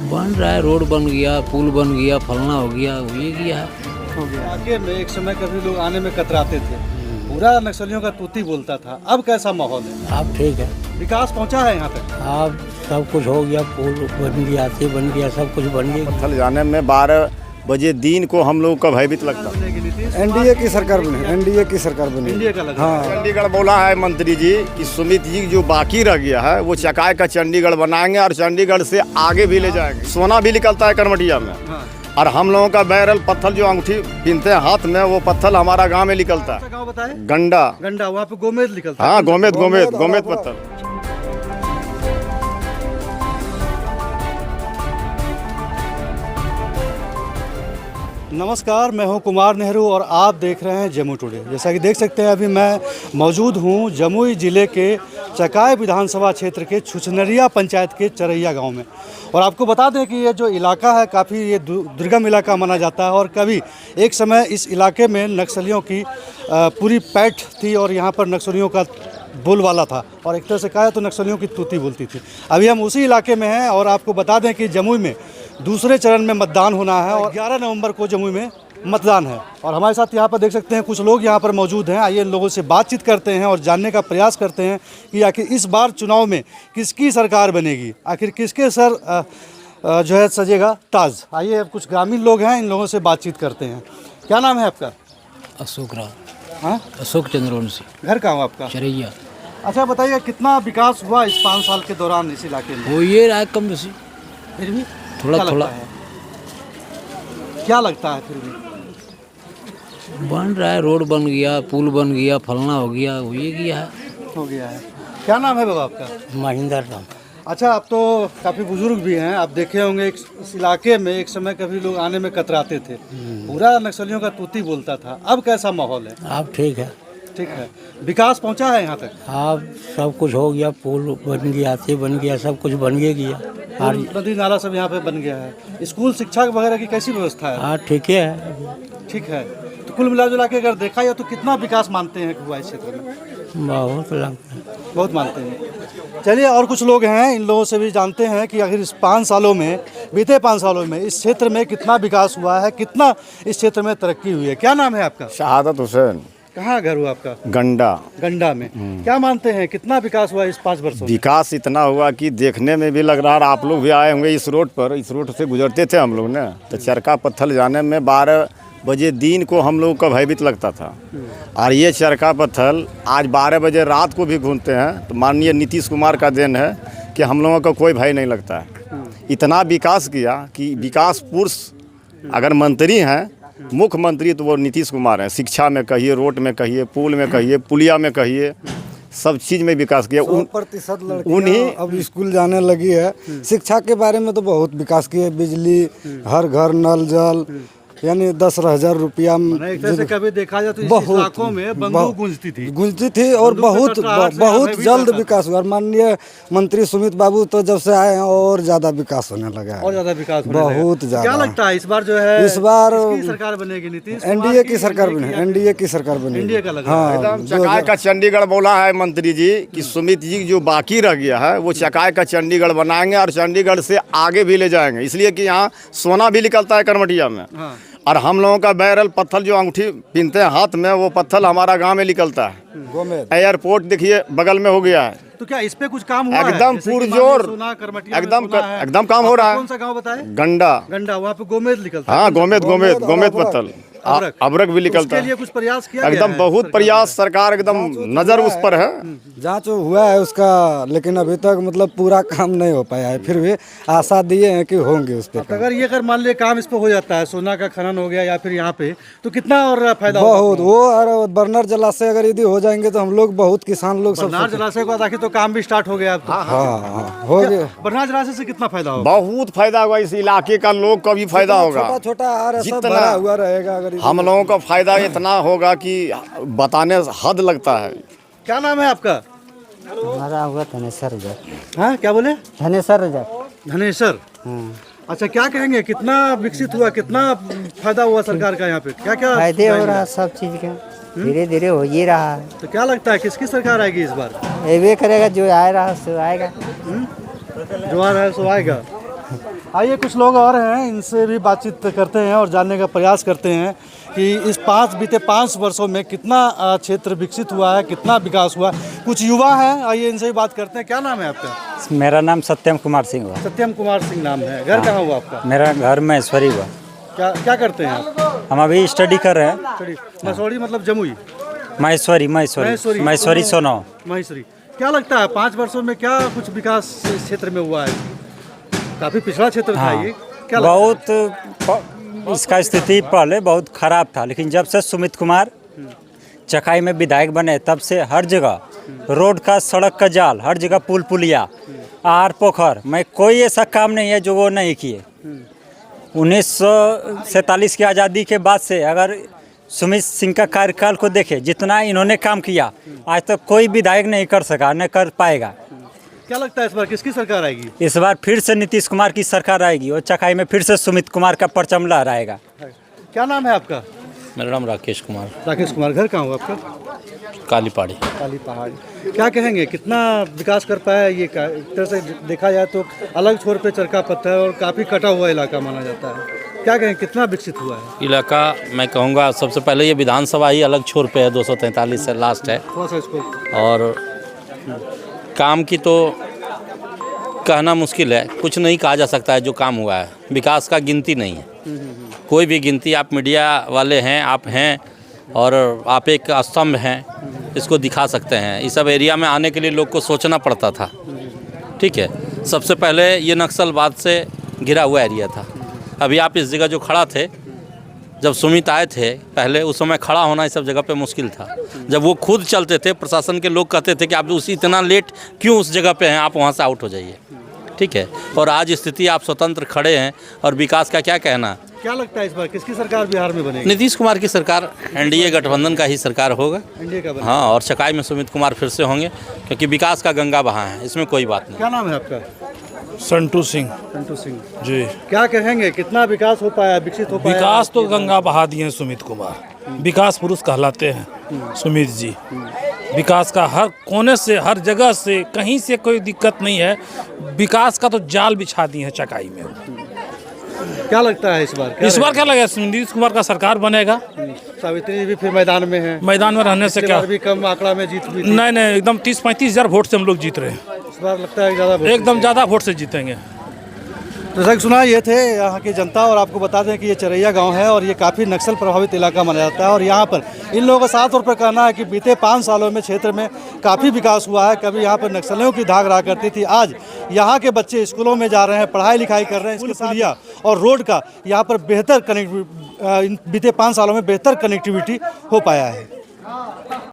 बन रहा है, रोड बन गया, पुल बन गया, फलना हो गया, ये किया है। हो गया। आगे में एक समय कभी लोग आने में कतराते थे, पूरा नक्सलियों का तूती बोलता था। अब कैसा माहौल है? अब ठीक है, विकास पहुंचा है यहाँ तक? अब सब कुछ हो गया, पुल बन गया, से बन गया, सब कुछ बन गया। पत्थल जाने में 12 बजे दिन को हम लोग का भयभीत लगता है। बनेगी नीतीश? एनडीए की सरकार बनी, एनडीए की सरकार बनी। एनडीए का लगा। हाँ, चंडीगढ़ बोला है मंत्री जी कि सुमित जी जो बाकी रह गया है वो चकाय का चंडीगढ़ बनाएंगे और चंडीगढ़ से आगे भी ले जाएंगे। सोना भी निकलता है करमटिया में, हाँ। और हम लोगों का बैरल पत्थर जो अंगूठी पहनते हैं हाथ में, वो पत्थर हमारा गांव में निकलता है। गाँव बताए? गंडा। गंडा, वहाँ पे गोमेद निकलता है। हाँ, गोमेद पत्थर। नमस्कार, मैं हूं कुमार नेहरू और आप देख रहे हैं जमुई टुडे। जैसा कि देख सकते हैं अभी मैं मौजूद हूं जमुई ज़िले के चकाय विधानसभा क्षेत्र के छुचनरिया पंचायत के चरैया गांव में। और आपको बता दें कि ये जो इलाका है काफ़ी ये दुर्गम इलाका माना जाता है और कभी एक समय इस इलाके में नक्सलियों की पूरी पैठ थी और यहाँ पर नक्सलियों का बोलबाला था और एक तरह से कहा तो नक्सलियों की तूती बोलती थी। अभी हम उसी इलाके में हैं और आपको बता दें कि जमुई में दूसरे चरण में मतदान होना है और 11 नवंबर को जमुई में मतदान है। और हमारे साथ यहाँ पर देख सकते हैं कुछ लोग यहाँ पर मौजूद हैं। आइए लोगों से बातचीत करते हैं और जानने का प्रयास करते हैं कि आखिर इस बार चुनाव में किसकी सरकार बनेगी, आखिर किसके सर जो है सजेगा ताज। आइए अब कुछ ग्रामीण लोग हैं, इन लोगों से बातचीत करते हैं। क्या नाम है आपका? अशोक राव। हाँ, अशोक चंद्रवंशी। घर कहाँ आपका? चरैया। अच्छा बताइए, कितना विकास हुआ इस 5 साल के दौरान इस इलाके में? वो ये रहा है कम बेसी, फिर भी थोड़ा क्या लगता थोड़ा है? क्या लगता है फिर भी? बन रहा है, रोड बन गया, पुल बन गया, फलना हो गया, ये किया है। हो गया है। क्या नाम है बाबा आपका? महेंद्र राम। अच्छा, आप तो काफ़ी बुजुर्ग भी हैं, आप देखे होंगे इस इलाके में एक समय कभी लोग आने में कतराते थे, पूरा नक्सलियों का तूती बोलता था। अब कैसा माहौल है? अब ठीक है, ठीक है। विकास पहुंचा है यहाँ तक? अब सब कुछ हो गया, पुल बन गया, से बन गया, सब कुछ बन गया। और नदी नाला सब यहाँ पे बन गया है। स्कूल शिक्षा वगैरह की कैसी व्यवस्था है? हाँ ठीक है। ठीक है। तो कुल मिला जुला के अगर देखा जाए तो कितना विकास मानते हैं कि हुआ इस क्षेत्र में? बहुत लगता है। बहुत मानते हैं। चलिए और कुछ लोग हैं, इन लोगों से भी जानते हैं कि आखिर इस 5 सालों में, बीते 5 सालों में इस क्षेत्र में कितना विकास हुआ है, कितना इस क्षेत्र में तरक्की हुई है। क्या नाम है आपका? शहादत हुसैन। कहाँ घर हुआ आपका? गंडा। गंडा में। क्या मानते हैं कितना विकास हुआ इस 5 वर्षों में? विकास इतना हुआ कि देखने में भी लग रहा है। आप लोग भी आए होंगे इस रोड पर, इस रोड से गुजरते थे हम लोग ने, तो चरका पत्थल जाने में 12 बजे दिन को हम लोग का भयभीत लगता था। और ये चरका पत्थल आज 12 बजे रात को भी घूमते हैं, तो माननीय नीतीश कुमार का देन है कि हम लोगों का कोई भय नहीं लगता है। इतना विकास किया कि विकास पुरुष अगर मंत्री हैं, मुख्यमंत्री तो वो नीतीश कुमार हैं। शिक्षा में कहिए, रोड में कहिए, पुल में कहिए, पुलिया में कहिए, सब चीज़ में विकास किया। 100% लड़कियां अब स्कूल जाने लगी है। शिक्षा के बारे में तो बहुत विकास किए, बिजली, हर घर नल जल, यानी 10,000 रुपया। एक तरह से कभी देखा जाए तो इस इलाकों में बंदूक गूंजती थी और बंदूक बहुत जल्द विकास हुआ। माननीय मंत्री सुमित बाबू तो जब से आए हैं और ज्यादा विकास होने लगा है, और ज्यादा विकास होने बहुत लगा। ज्यादा। क्या लगता है इस बार जो है, इस बार किसकी सरकार बनेगी? नीतीश एनडीए की सरकार बनी, एनडीए की सरकार बनी। एनडीए का लगा। हाँ, एकदम चकाय का चंडीगढ़ बोला है मंत्री जी कि सुमित जी जो बाकी रह गया है वो चकाय का चंडीगढ़ बनाएंगे और चंडीगढ़ से आगे भी ले जाएंगे। इसलिए कि यहाँ सोना भी निकलता है करमटिया में, और हम लोगों का बैरल पत्थर जो अंगूठी पहनते हैं हाथ में, वो पत्थर हमारा गांव में निकलता है। गोमेद एयरपोर्ट देखिए बगल में हो गया है। तो क्या इस पे कुछ काम हुआ है? एकदम जैसे कि पुरजोर, सोना, करमटिया में एकदम सोना है। एकदम काम हो रहा है। कौन सा गांव बताए? गंडा। गंडा, वहाँ पे गोमेद निकलता है। हाँ, गोमेद पत्थर, अबरक भी निकलता उसके है। लिए कुछ प्रयास किया गया एकदम है? बहुत प्रयास, सरकार एकदम नजर उस पर है। जांच हुआ है उसका, लेकिन अभी तक मतलब पूरा काम नहीं हो पाया है। फिर भी आशा दिए हैं कि होंगे उस पर। अगर ये अगर मान लिया काम इस पे हो जाता है, सोना का खनन हो गया या फिर यहाँ पे, तो कितना और फायदा होगा? बहुत वो, और बर्नर जलाशय अगर यदि हो जाएंगे तो हम लोग बहुत किसान लोग सब। बरनार जलाशय को आखिर तो काम भी स्टार्ट हो गया अब तो। हाँ हो गया। बरनार जलाशय से कितना फायदा होगा? बहुत फायदा होगा, इस इलाके का लोग का भी फायदा होगा। छोटा छोटा आ रहा, सब जितना भरा हुआ रहेगा। अगर हम लोगों का फायदा इतना होगा कि बताने हद लगता है। क्या नाम है आपका? हमारा हुआ धनेश्वर रजक। हाँ, क्या बोले? धनेश्वर रजक। धनेश्वर। अच्छा, क्या कहेंगे, कितना विकसित हुआ, कितना फायदा हुआ सरकार का यहाँ पे? क्या क्या फायदे हो रहा है सब चीज का, धीरे धीरे हो ही रहा है। तो क्या लगता है किसकी सरकार आएगी इस बार? ये करेगा जो आ रहा सो आएगा। जो आ रहा है सो आएगा। आइए कुछ लोग और हैं, इनसे भी बातचीत करते हैं और जानने का प्रयास करते हैं कि इस बीते 5 वर्षों में कितना क्षेत्र विकसित हुआ है, कितना विकास हुआ है। कुछ युवा हैं, आइए इनसे भी बात करते हैं। क्या नाम है आपका? मेरा नाम सत्यम कुमार सिंह हुआ। सत्यम कुमार सिंह नाम है। घर कहाँ हुआ आपका? मेरा घर महेश्वरी हुआ। क्या क्या करते हैं आप? हम अभी स्टडी कर रहे हैं। मसूरी मतलब जमुई? महेश्वरी सोनो। महेश्वरी। क्या लगता है 5 वर्षों में क्या कुछ विकास इस क्षेत्र में हुआ है? काफी पिछड़ा क्षेत्र था ये। क्या बहुत इसका स्थिति पहले बहुत खराब था, लेकिन जब से सुमित कुमार चकाई में विधायक बने तब से हर जगह रोड का, सड़क का जाल, हर जगह पुल पुलिया, आर पोखर में कोई ऐसा काम नहीं है जो वो नहीं किए। 1947 की आज़ादी के बाद से अगर सुमित सिंह का कार्यकाल को देखें, जितना इन्होंने काम किया आज तक कोई विधायक नहीं कर सका, न कर पाएगा। क्या लगता है इस बार किसकी सरकार आएगी? इस बार फिर से नीतीश कुमार की सरकार आएगी और चकाई में फिर से सुमित कुमार का परचम लहराएगा। क्या नाम है आपका? मेरा नाम राकेश कुमार। राकेश कुमार। घर कहाँ हुआ आपका? काली पहाड़ी। काली पहाड़ी। क्या कहेंगे कितना विकास कर पाया ये? एक तरह से देखा जाए तो अलग छोर पे चरका पत्थर और काफ़ी कटा हुआ इलाका माना जाता है। क्या कहें कितना विकसित हुआ है इलाका? मैं कहूँगा सबसे पहले ये विधानसभा ही अलग छोर पे है, 243 से लास्ट है। थोड़ा सा इसको। और काम की तो कहना मुश्किल है, कुछ नहीं कहा जा सकता है जो काम हुआ है। विकास का गिनती नहीं है, कोई भी गिनती। आप मीडिया वाले हैं, आप हैं और आप एक स्तंभ हैं, इसको दिखा सकते हैं। इस सब एरिया में आने के लिए लोग को सोचना पड़ता था। ठीक है, सबसे पहले ये नक्सलवाद से घिरा हुआ एरिया था। अभी आप इस जगह जो खड़ा थे, जब सुमित आए थे पहले, उस समय खड़ा होना इस सब जगह पे मुश्किल था। जब वो खुद चलते थे, प्रशासन के लोग कहते थे कि आप उसी इतना लेट क्यों उस जगह पे हैं, आप वहाँ से आउट हो जाइए। ठीक है, और आज स्थिति आप स्वतंत्र खड़े हैं और विकास का क्या कहना। क्या लगता है इस बार किसकी सरकार बिहार में बनेगी? नीतीश कुमार की सरकार, एनडीए गठबंधन का ही सरकार होगा। एनडीए का बनेगा। हाँ, और चकाई में सुमित कुमार फिर से होंगे, क्योंकि विकास का गंगा बहा है, इसमें कोई बात नहीं। क्या नाम है आपका? संटू सिंह। संटू सिंह जी। क्या कहेंगे कितना विकास हो पाया, विकसित हो पाया? विकास तो गंगा बहा दिए हैं सुमित कुमार। विकास पुरुष कहलाते हैं सुमित जी। विकास का हर कोने से, हर जगह से, कहीं से कोई दिक्कत नहीं है। विकास का तो जाल बिछा दिए हैं चकाई में। क्या लगता है इस बार क्या लगेगा? नीतीश कुमार का सरकार बनेगा। सावित्री जी भी फिर मैदान में है। मैदान में रहने से क्या? भी कम आंकड़ा में जीत भी। नहीं, एकदम 30-35 हज़ार वोट से हम लोग जीत रहे हैं। इस बार लगता है ज़्यादा, एकदम ज़्यादा वोट से जीतेंगे। जैसा कि सुना, ये थे यहाँ की जनता। और आपको बता दें कि ये चरैया गांव है और ये काफ़ी नक्सल प्रभावित इलाका माना जाता है। और यहाँ पर इन लोगों का साफ तौर पर कहना है कि बीते 5 सालों में क्षेत्र में काफ़ी विकास हुआ है। कभी यहाँ पर नक्सलियों की धाक रहा करती थी, आज यहाँ के बच्चे स्कूलों में जा रहे हैं, पढ़ाई लिखाई कर रहे हैं। इसके साथ और रोड का यहाँ पर बेहतर कनेक्टिविटी, बीते 5 सालों में बेहतर कनेक्टिविटी हो पाया है।